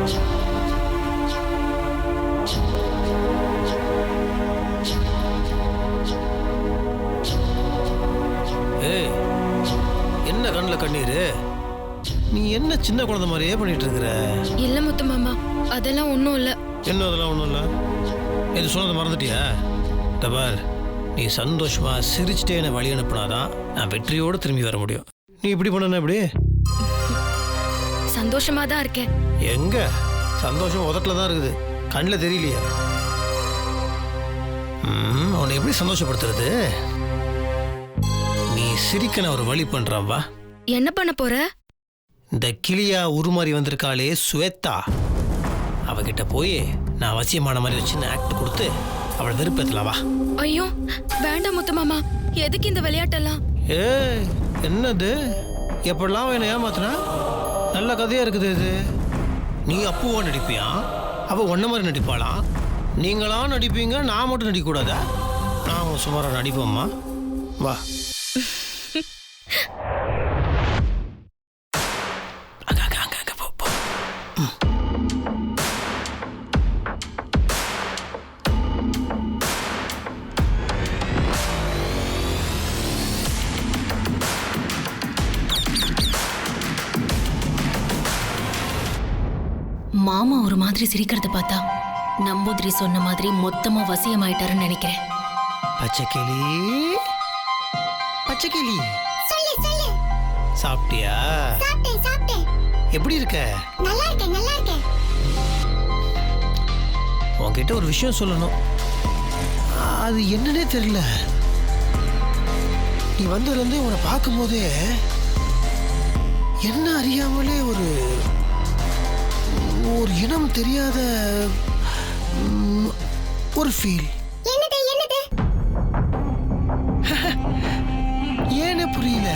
ஏய், என்ன கண்ணில் கண்ணீர்? நீ என்ன சின்ன குழந்தை மாதிரியே பண்ணிட்டு இருக்கிற? இல்ல முத்து மாமா, அதெல்லாம் ஒண்ணும் இல்ல. என்ன அதெல்லாம் ஒன்றும் இல்லை? இது சொன்னதை மறந்துட்டியா? தபார், நீ சந்தோஷமா சிரிச்சுட்டே என்னை வழி அனுப்புனாதான் நான் வெற்றியோடு திரும்பி வர முடியும். நீ இப்படி பண்ணனா எப்படி? சந்தோஷமா தான் இருக்கேன். எங்க சந்தோஷம் உதட்டில் தான் இருக்குது, கண்ணில் தெரியலையா? உன்னை எப்படி சந்தோஷப்படுத்துறது? நீ சிரிக்க நான் ஒரு வழி பண்றான் வா. என்ன பண்ண போற? இந்த கிளியா உருமாறி வந்திருக்காளே ஸ்வேதா, அவகிட்ட போய் நான் அவசியமான மாதிரி ஒரு சின்ன ஆக்ட் கொடுத்து அவளை விருப்பத்தில் வா. ஐயோ வேண்டாம் முத்து மாமா, எதுக்கு இந்த விளையாட்டெல்லாம்? ஏய், என்னது எப்படிலாம் என்ன ஏமாத்துனா? நல்ல கதையா இருக்குது இது. நீ அப்புவா நடிப்பியா? அவ ஒன்ன மாதிரி நடிப்பாளாம். நீங்களா நடிப்பீங்க, நான் மட்டும் நடிக்கக்கூடாதா? நான் சுமாராக நடிப்போம்மா, வா. மாமா ஒரு மாதிரி சிரிக்கிறத பார்த்தா நம்பூதிரி சொன்ன மாதிரி மொத்தமா வசியமாயிட்டாருன்னு நினைக்கிறேன். பச்சைக்கிளி, பச்சைக்கிளி, சாப்பிட்டியா? எப்படி இருக்க? நல்லா இருக்கேன், நல்லா இருக்கேன். உன்கிட்ட ஒரு விஷயம் சொல்லணும். அது என்னன்னே தெரியல. நீ வந்ததுலேருந்து உன்னை பார்க்கும் போதே என்ன அறியாமலே ஒரு இனம் தெரியாத ஒரு ஃபீல். என்னது என்னது? ஏனே புரியல.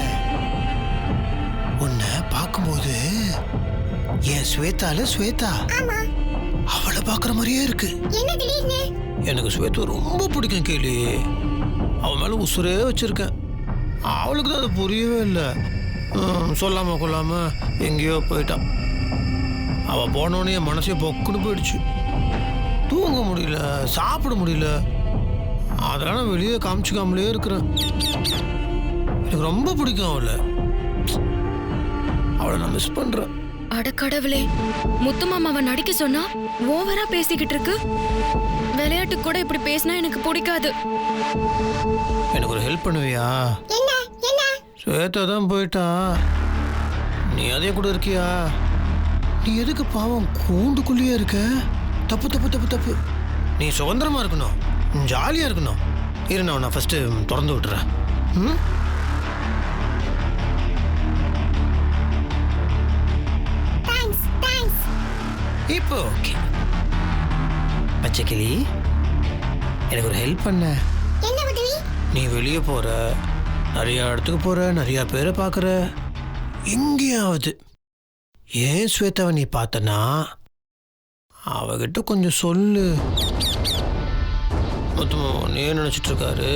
உன்னை பார்க்கும்போது என் ஸ்வேதா அவளை பார்க்குற மாதிரியே இருக்கு. என்ன திடீர்னு? எனக்கு ஸ்வேதா ரொம்ப பிடிக்கும் கேளு. அவன் மேலே உசுரே வச்சிருக்கேன். அவளுக்கு தான் அது புரியவே இல்லை. சொல்லாம கொள்ளாம எங்கேயோ போயிட்டான். அவள் போனோடனே என் மனசே பொக்குன்னு போயிடுச்சு. தூங்க முடியல, சாப்பிட முடியல. அதெல்லாம் நான் வெளியே காமிச்சிக்காமலே இருக்கிறேன். எனக்கு ரொம்ப பிடிக்கும் அவளை நான் மிஸ் பண்றேன். அடக்கடவுளே, முத்து மாமாவை நடிக்க சொன்னா ஓவரா பேசிக்கிட்டு இருக்கு. விளையாட்டு கூட இப்படி பேசினா எனக்கு பிடிக்காது. எனக்கு ஒரு ஹெல்ப் பண்ணுவியா? என்ன என்ன? ஸ்வேதா தான் போயிட்டா, நீ அதே கூட இருக்கியா? நீ எதுக்கு பாவம் கூண்டுக்குள்ளேயே இருக்க? தப்பு தப்பு தப்பு தப்பு. நீ சுதந்திரமா இருக்கணும், ஜாலியா இருக்கணும். இரு, நான் ஃபர்ஸ்ட் திறந்து விட்டுறேன். இப்போ ஓகே. பச்சைக்கிளி, எனக்கு ஒரு ஹெல்ப் பண்ண. என்ன உதவி? நீ வெளியே போற, நிறைய இடத்துக்கு போற, நிறைய பேரை பார்க்குற. எங்கேயாவது ஏன் ஸ்வேதாவை நீ பார்த்தனா அவகிட்ட கொஞ்சம் சொல்லு. முத்துமாமா நீ நினச்சிட்டு இருக்காரு,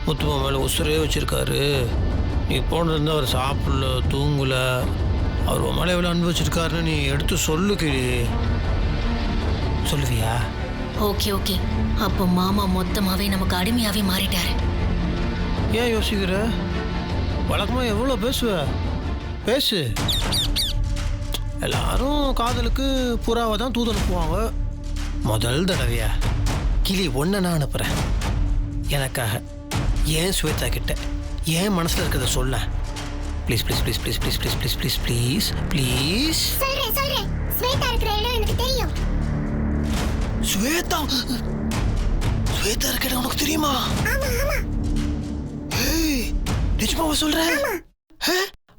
முத்துமா மேலே உசுரே வச்சிருக்காரு. நீ போனதுலேருந்து அவர் சாப்பிடல, தூங்கல. அவர் உன் மேலே எவ்வளோ அன்பு வச்சிருக்காருன்னு நீ எடுத்து சொல்லு கிளி. சொல்லுவியா? ஓகே ஓகே, அப்போ மாமா மொத்தமாவே நமக்கு அடிமையாவே மாறிட்டாரு. ஏன் யோசிக்கிற? வழக்கமாக எவ்வளோ பேசுவ, பேசு. எல்லாரும் காதலுக்கு புறாவை தான் தூது அனுப்புவாங்க. முதல் தடவையா கிளி ஒன்றை நான் அனுப்புகிறேன். எனக்காக ஏன் ஸ்வேதா கிட்ட ஏன் மனசில் இருக்கிறத சொல்ல. Please please please please please please please please please please. சொல்றேன். ஸ்வேதா இருக்கிற இடம் எனக்கு தெரியும். ஸ்வேதா இருக்கிற இடம் உனக்கு தெரியுமா? ஆமா ஆமா. ஏய், நிஜமாவா சொல்ற?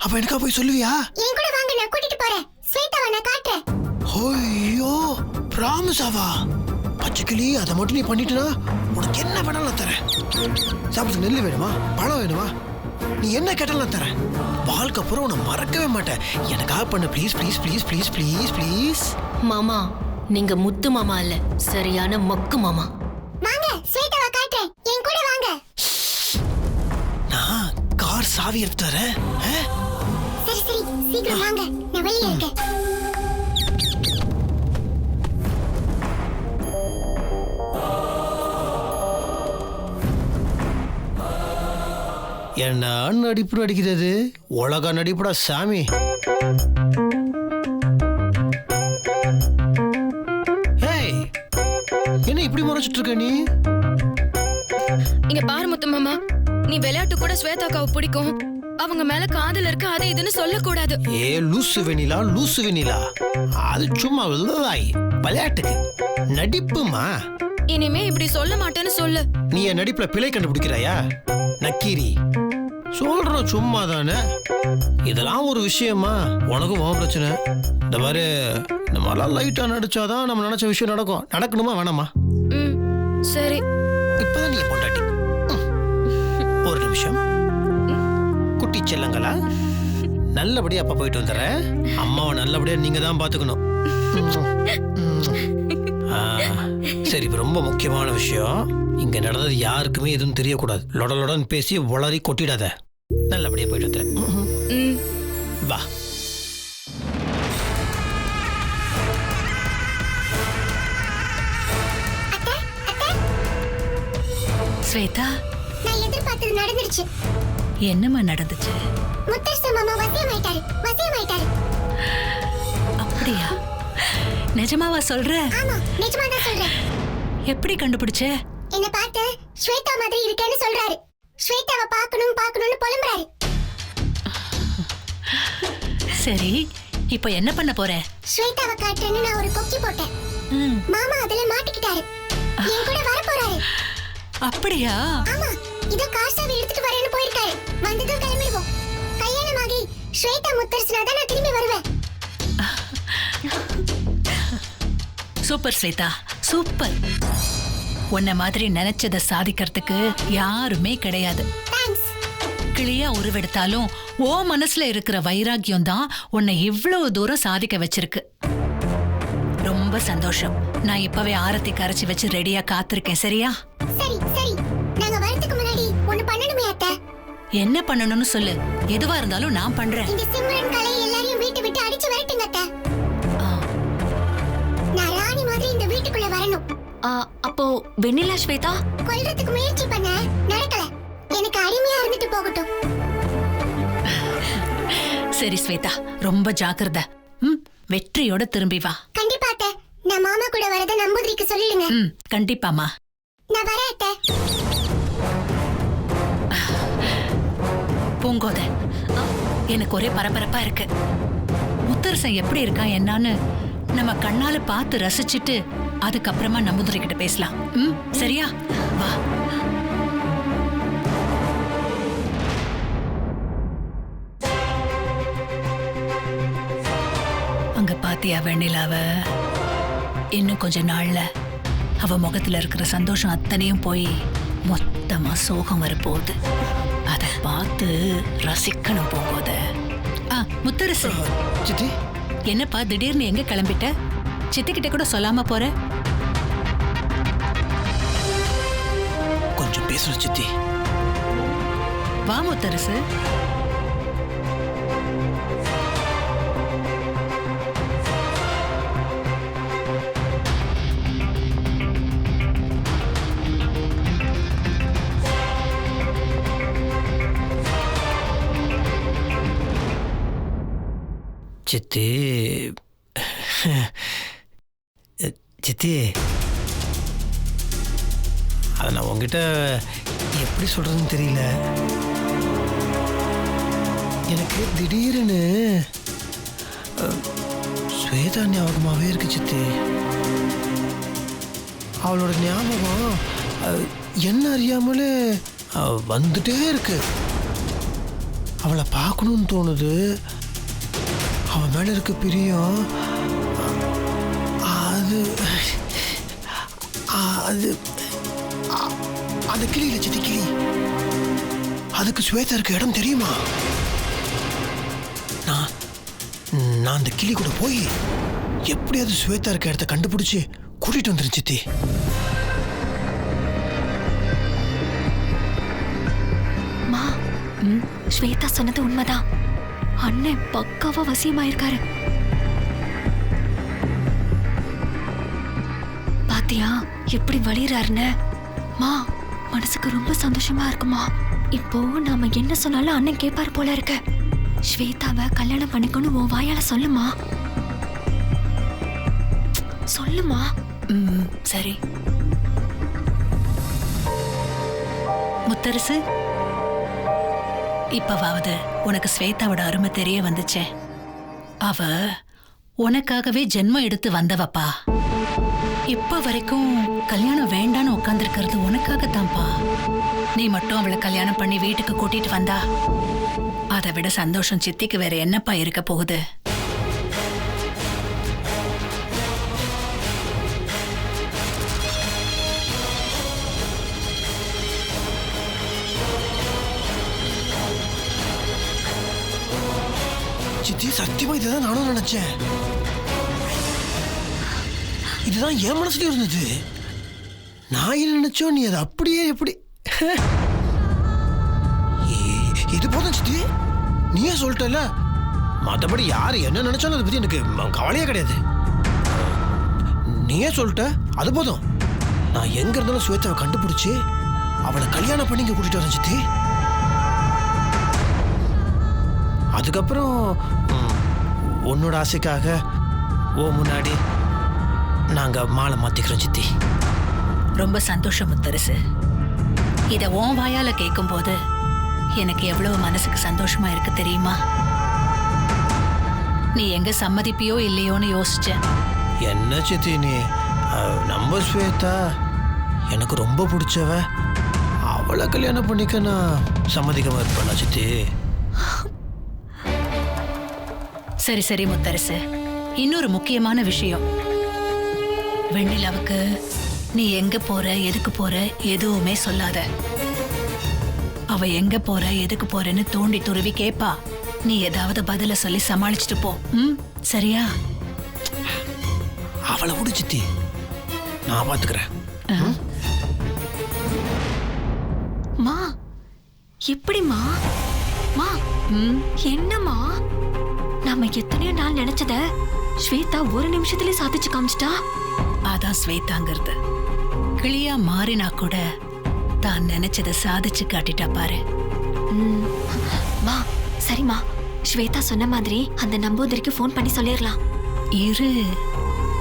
அப்ப எனக்கா போய் சொல்லுவியா? என் கூட வாங்க, நான் கூட்டிட்டு போறேன். ஸ்வேதாவை நான் காட்டுறேன். ஐயோ, பிராமிஸாவா? பச்சைக்கிளி, அதை மட்டும் நீ பண்ணிட்டுனா உனக்கு என்ன வேணாலும் நான் தரேன். சாப்பிட்டு நெல் வேணுமா, பழம் வேணுமா, நீ என்ன கேட்டாலும் நான் தரேன். வாழ்க்கை அப்புறம் உன்னை மறக்கவே மாட்டேன். எனக்காக பண்ண please please please please please please. மாமா, நீங்க முத்து மாமா இல்ல, சரியான மக்கு மாமா. வாங்க, ஸ்வேதாவை காட்டுறேன். என் கூட வாங்க. நான் கார் சாவி எடுத்து தரேன். சரி சீக்கிரம் வாங்க, நான் வெளியே இருக்கேன். என்ன நடிப்பு நடிக்கிறது உலக நடிப்புடா சாமி. ஏய், என்ன இப்படி முறைச்சிட்டு இருக்க நீ? இங்க பாரு முத்து மாமா, நீ விளையாட்டு கூட ஸ்வேதாக்காவை பிடிக்கும், அவங்க மேல காதல் இருக்கு, அது இதுன்னு சொல்லக்கூடாது. ஏ லூசு வெண்ணிலா, அது சும்மா விளையாட்டுக்கு நடிப்புமா. இனிமே இப்படி சொல்ல மாட்டேன்னு சொல்லு. நீ என் நடிப்புல பிழை கண்டுபிடிக்கிறாயா நக்கீரி? சொல்றோம் சும்மா தானே. இதெல்லாம் ஒரு விஷயமா? உனக்கும் உன் பிரச்சனை. இந்த மாதிரி இந்த மாதிரிலாம் லைட்டா நடிச்சாதான் நம்ம நினைச்ச விஷயம் நடக்கும். நடக்கணுமா வேணாமா? ம், சரி. இப்பதான் நீ பொண்டாட்டி. ஒரு நிமிஷம். குட்டி செல்லங்களா, நல்லபடியா அப்பா போயிட்டு வந்துடுறேன். அம்மாவை நல்லபடியா நீங்க தான் பாத்துக்கணும். சரி, இப்ப ரொம்ப முக்கியமான விஷயம். இங்க நடந்தது யாருக்குமே எதுவும் தெரியக்கூடாது. லொடலொடன் பேசி வளரி கொட்டிடாத. நல்லபடியா போயிட்டு வந்துடுறேன். வா. ஸ்வேதா, நான் எதிர்பார்த்தது நடந்துருச்சு. என்னம்மா நடந்துச்சு? முத்தரசு மாமா வசியமாயிட்டாரு. அப்படியா? நிஜமாவா சொல்ற? ஆமா, நிஜமா தான் சொல்றேன். எப்படி கண்டுபிடிச்ச? என்ன பார்த்து ஸ்வேதா மாதிரி இருக்கேன்னு சொல்றாரு. ஸ்வேதாவை பார்க்கணும்னு புலம்புறாரு. சரி, இப்போ என்ன பண்ண போற? ஸ்வேதாவை காட்டுறேன்னு நான் ஒரு கொக்கி போட்டேன். மாமா அதுல மாட்டிக்கிட்டாரு. என் கூட வர போறாரு. அப்படியா? ஆமா, இதோ காசாவை எடுத்துட்டு வரேன்னு போயிருக்காரு. வந்ததும் கிளம்பிடுவோம். கல்யாணமாகி ஸ்வேதா முத்தரசனா தான் நான் திரும்பி வருவேன். Super Shweta, super. உன்ன மாதிரி நினைச்சதை சாதிக்கிறதுக்கு யாருமே கிடையாது. தேங்க்ஸ். கிளியா உருவெடுத்தாலும் ஓ மனசுல இருக்கிற வைராக்கியம் தான் உன்னை இவ்வளவு தூரம் சாதிக்க வச்சிருக்கு. ரொம்ப சந்தோஷம். நான் இப்பவே ஆரத்தி கரைச்சி வச்சு ரெடியா காத்திருக்கேன். சரியா? சரி. நாங்க வரதுக்கு முன்னாடி ஒன்னு பண்ணணுமே அத்தை. என்ன பண்ணணும்னு சொல்லு. எதுவா இருந்தாலும் நான் பண்றேன். இந்த சிம்ரன் கலை எல்லாரையும் வீட்டை விட்டு அடிச்சு விரட்டுங்க அத்தை. நான் ராணி மாதிரி இந்த வீட்டுக்குள்ள வரணும். அப்போ வெண்ணிலா ஸ்வேதா கொல்றதுக்கு முயற்சி பண்ண நடக்கல. எனக்கு அடிமையா இருந்துட்டு போகட்டும். சரி ஸ்வேதா, ரொம்ப ஜாக்கிரதை. வெற்றியோட திரும்பி வா. கண்டிப்பா அத்தை. நான் மாமா கூட வரத நம்பூதிரிக்கு சொல்லிடுங்க. கண்டிப்பாமா. நான் வரேன் அத்தை. பூங்கோத, எனக்கு ஒரே பரபரப்பா இருக்கு. முத்தரசன் எப்படி இருக்கான் என்னன்னு நம்ம கண்ணால பார்த்து ரசிச்சுட்டு அதுக்கப்புறமா நம்பூதிரி கிட்ட பேசலாம். சரியா? வா. அங்க பாத்தியா வெண்ணிலாவ? இன்னும் கொஞ்ச நாள்ல அவ முகத்துல இருக்கிற சந்தோஷம் அத்தனையும் போய் மொத்தமா சோகம் வரப்போகுது. அத பார்த்து ரசிக்கணும் போகுத. முத்தரசு, சித்தி, என்னப்பா திடீர்னு எங்க கிளம்பிட்ட? சித்தி கிட்ட கூட சொல்லாம போற? கொஞ்சம் பேசணும் சித்தி. வா முத்தரசு. சித்தி, சித்தி, அதை நான் உங்ககிட்ட எப்படி சொல்றதுன்னு தெரியல. எனக்கு திடீர்னு ஸ்வேதா ஞாபகமாகவே இருக்கு சித்தி. அவளோட ஞாபகம் என்ன அறியாமலே வந்துட்டே இருக்கு. அவளை பார்க்கணும்னு தோணுது. அவன் மேல இருக்க பிரியம் அது அது அந்த கிளியில சித்தி கிளி, அதுக்கு ஸ்வேதா இருக்க இடம் தெரியுமா? நான் அந்த கிளி கூட போய் எப்படியாவது ஸ்வேதா இருக்க இடத்த கண்டுபிடிச்சு கூட்டிட்டு வந்துரு சித்தி. மா, ஸ்வேதா சொன்னது உண்மைதான். அண்ணன் பக்காவா வசியமாயிருக்காரு. பாத்தியா எப்படி வலியறாருன்னு? மா, மனசுக்கு ரொம்ப சந்தோஷமா இருக்குமா? இப்போ நாம என்ன சொன்னாலும் அண்ணன் கேட்பாரு போல இருக்க. ஸ்வேதாவை கல்யாணம் பண்ணிக்கணும் உன் வாயால சொல்லுமா. சொல்லுமா. சரி. முத்தரசு, இப்பவாவது உனக்கு ஸ்வேதாவோட அருமை தெரிய வந்துச்சே. அவ உனக்காகவே ஜென்மம் எடுத்து வந்தவப்பா. இப்ப வரைக்கும் கல்யாணம் வேண்டான்னு உட்கார்ந்துருக்கிறது உனக்காகத்தான்ப்பா. நீ மட்டும் அவளை கல்யாணம் பண்ணி வீட்டுக்கு கூட்டிட்டு வந்தா அதை விட சந்தோஷம் சித்திக்கு வேற என்னப்பா இருக்க போகுது? சித்தி, சத்தியமா இதுதான் நானும் நினைச்சேன். இதுதான் என் மனசுலயும் இருந்தது. நான் என்ன நினைச்சோம், நீ அதை அப்படியே எப்படி இது போதும் சித்தி, நீயே சொல்லிட்டல. மற்றபடி யார் என்ன நினைச்சாலும் அதை பத்தி எனக்கு கவலையே கிடையாது. நீயே சொல்லிட்ட, அது போதும். நான் எங்க இருந்தாலும் ஸ்வேதாவை கண்டுபிடிச்சு அவளை கல்யாணம் பண்ணி இங்க கூட்டிட்டு வரேன் சித்தி. அதுக்கப்புறம் உன்னோட ஆசைக்காக ஓ முன்னாடி நாங்க மாலை மாத்திக்கிறோம் சித்தி. ரொம்ப சந்தோஷம் முத்தரசு. இத உன் வாயால கேட்கும் போது எனக்கு எவ்வளவு மனசுக்கு சந்தோஷமா இருக்கு தெரியுமா? நீ எங்க சம்மதிப்பியோ இல்லையோன்னு யோசிச்சேன். என்ன சித்தி நீ, நம்ம ஸ்வேதா எனக்கு ரொம்ப பிடிச்சவ. அவளை கல்யாணம் பண்ணிக்க நான் சம்மதிக்காம இருப்பேனா சித்தி? சரி சரி முத்தரசு, இன்னொரு முக்கியமான விஷயம். வெண்ணிலாவுக்கு நீ எங்க போற எதுக்கு போற எதுவுமே சொல்லாத. அவ எங்க போற எதுக்கு போறேன்னு தோண்டி துருவி கேப்பா. நீ ஏதாவது பதில சொல்லி சமாளிச்சுட்டு போ. சரியா? அவளை விடு சித்தி, நான் பாத்துக்கிறேன். மா எப்படிமா? மா என்னம்மா? நாம எத்தனையோ நாள் நினைச்சத ஸ்வேதா ஒரு நிமிஷத்துல சாதிச்சு காமிச்சிட்டா. அதான் ஸ்வேதாங்கிறது. கிளியா மாறினா கூட தான் நினைச்சதை சாதிச்சு காட்டிட்டா பாரு. மா சரிம்மா, ஸ்வேதா சொன்ன மாதிரி அந்த நம்பூதிரிக்கு ஃபோன் பண்ணி சொல்லிடலாம். இரு,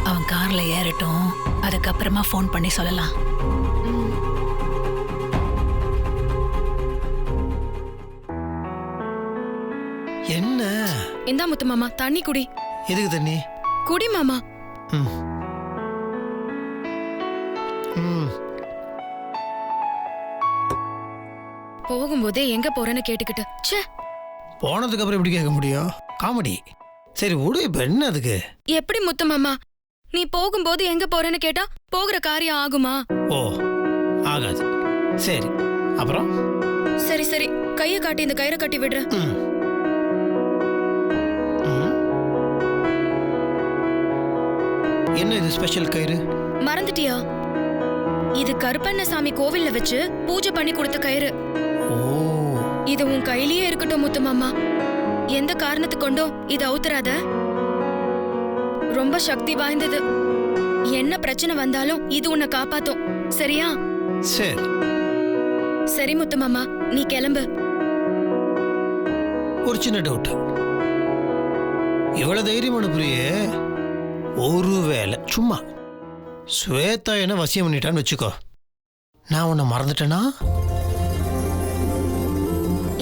அவன் கார்ல ஏறட்டும், அதுக்கப்புறமா ஃபோன் பண்ணி சொல்லலாம். என்ன? இந்தா முத்து மாமா, தண்ணி குடி. எதுக்கு தண்ணி? குடி மாமா. போகும்போதே எங்க போறேன்னு கேட்டுக்கிட்டு ச்சே. போனதுக்கு அப்புறம் எப்படி கேட்க முடியும்? காமெடி. சரி விடு, இப்ப என்ன அதுக்கு? எப்படி முத்து மாமா, நீ போகும்போது எங்க போறேன்னு கேட்டா போகிற காரியம் ஆகுமா? ஓ, ஆகாது. சரி, அப்புறம்? சரி சரி, கைய காட்டி இந்த கயிறை கட்டி விடுற. என்ன இது ஸ்பெஷல் கயிறு? மறந்துட்டியா? இது கருப்பண்ணசாமி கோவில்ல வச்சு பூஜை பண்ணி கொடுத்த கயிறு. ஓ, இது உன் கையிலேயே இருக்கட்டும் முத்து மாமா. எந்த காரணத்து கொண்டோ இது அவுத்துறாத. ரொம்ப சக்தி வாய்ந்தது. என்ன பிரச்சனை வந்தாலும் இது உன்னை காப்பாத்தும். சரியா? சரி சரி முத்து மாமா, நீ கிளம்பு. ஒரு சின்ன டவுட். இவ்வளவு தைரியம் அனுப்புறியே, ஒருவேளை சும்மா ஸ்வேதா என்ன வசியம் பண்ணிட்டான்னு வச்சுக்கோ, நான் உன்னை மறந்துட்டேனா?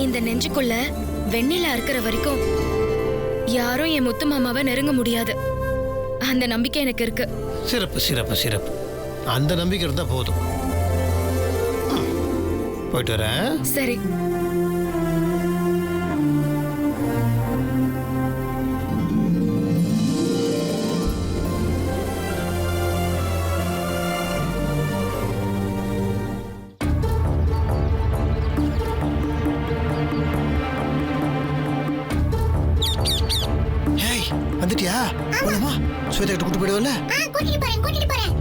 இந்த நெஞ்சுக்குள்ள வெண்ணிலா இருக்கிற வரைக்கும் யாரும் என் முத்து மாமாவை நெருங்க முடியாது. அந்த நம்பிக்கை எனக்கு இருக்கு. சிறப்பு சிறப்பு சிறப்பு. அந்த நம்பிக்கை இருந்தா போதும். போயிட்டு வரேன். சரி. வந்துட்டியா? போலாமா? ஸ்வேதா கிட்ட கூட்டு போயிடுவல? கூட்டிட்டு போறேன்.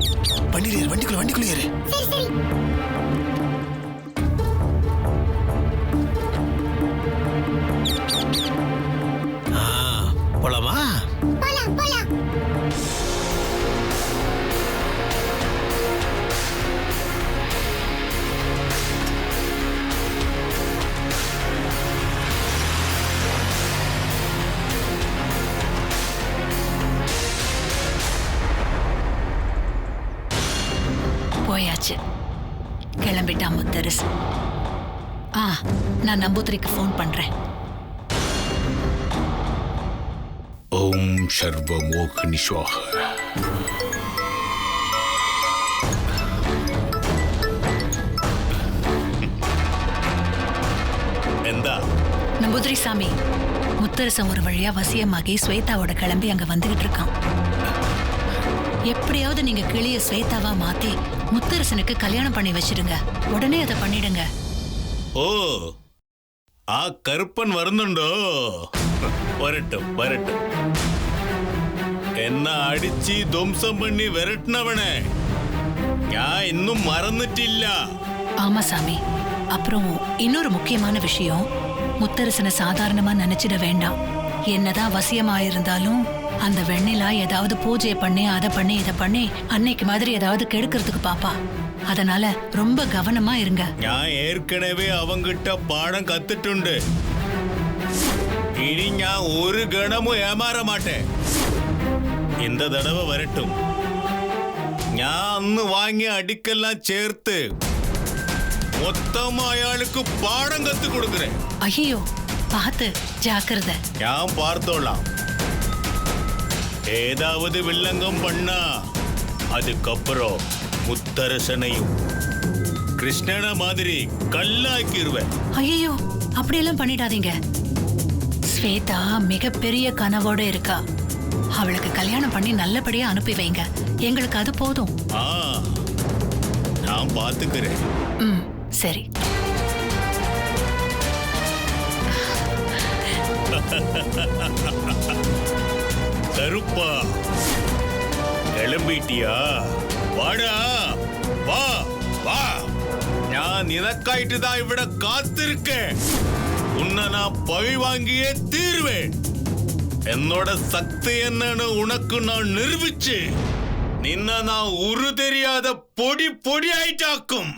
வண்டிக்குள்ள ஏறு. சரி சரி. போலாமா? போலாம். போயாச்சு, கிளம்பிட்டான் முத்தரசு. நான் நம்பூதிரிக்கு ஃபோன் பண்றேன். ஓம் சர்வ மோகினி ஸ்வாஹா. എന്താ நம்பூதிரி சாமி, முத்தரசன் ஒரு வழியா வசியமாகி ஸ்வேதாவோட கிளம்பி அங்க வந்துகிட்டு இருக்கான். எப்படியாவது நீங்க கிளிய ஸ்வேதாவா மாத்தி முத்தரசனுக்கு கல்யாணம் பண்ணி வச்சிடுங்க. உடனே அதை பண்ணிடுங்க. ഓ ആ കറുപ്പൻ വരുന്നുണ്ടോ? വരട്ടും വരട്ടും. എന്നെ അടിച്ച് ധ്വംസം പണി വരട്ടണവനെ ഞാൻ ഇന്നും മറന്നിട്ടില്ല. ஆமா சாமி. அப்புறம் இன்னொரு முக்கியமான விஷயம், முத்தரசனை சாதாரணமா நினைச்சிட வேண்டாம். என்னதான் வசியமாயிருந்தாலும் அந்த வெண்ணிலா ஏதாவது பூஜையை பண்ணி அதை பண்ணி இதை பண்ணி அன்னைக்கு மாதிரி ஏதாவது கெடுக்கிறதுக்கு பாப்பா. அதனால ரொம்ப கவனமா இருங்க. ഞാൻ ഏർക്കണവേ അവങ്കിട്ട പാഠം കത്തിട്ടുണ്ട്. ഇനി ഞാൻ ഒരു ഗണമും ഏമാറ മാട്ടേ. இந்த தடவை வரட்டும். ഞാൻ അന്ന് വാങ്ങിയ അടിക്കെല്ലാം ചേർത്ത് மொத்தமா அயாளுக்கு பாடம் கத்து கொடுக்கிறேன். ஐயோ, பார்த்து ஜாக்கிரதை. ഞാൻ பார்த்தோலாம். ஏதாவது வில்லங்கம் பண்ணா அதுக்கப்புறம் முத்தரசனையும் கிருஷ்ணன மாதிரி கல்லாக்கிடுவேன். ஐயோ, அப்படியெல்லாம் பண்ணிடாதீங்க. ஸ்வேதா மிகப்பெரிய கனவோட இருக்கா. அவளுக்கு கல்யாணம் பண்ணி நல்லபடியா அனுப்பி வைங்க. எங்களுக்கு அது போதும். நான் பாத்துக்கிறேன். சரி. கருப்பா, கிளம்பிட்டியா? வாடா, வா வா. நான் நினக்காயிட்டு தான் இவிட காத்திருக்கேன். உன்னை நான் பழி வாங்கியே தீர்வேன். என்னோட சக்தி என்னன்னு உனக்கு நான் நிரூபிச்சு நின்ன நான் உரு தெரியாத பொடி பொடி ஆயிட்டாக்கும்.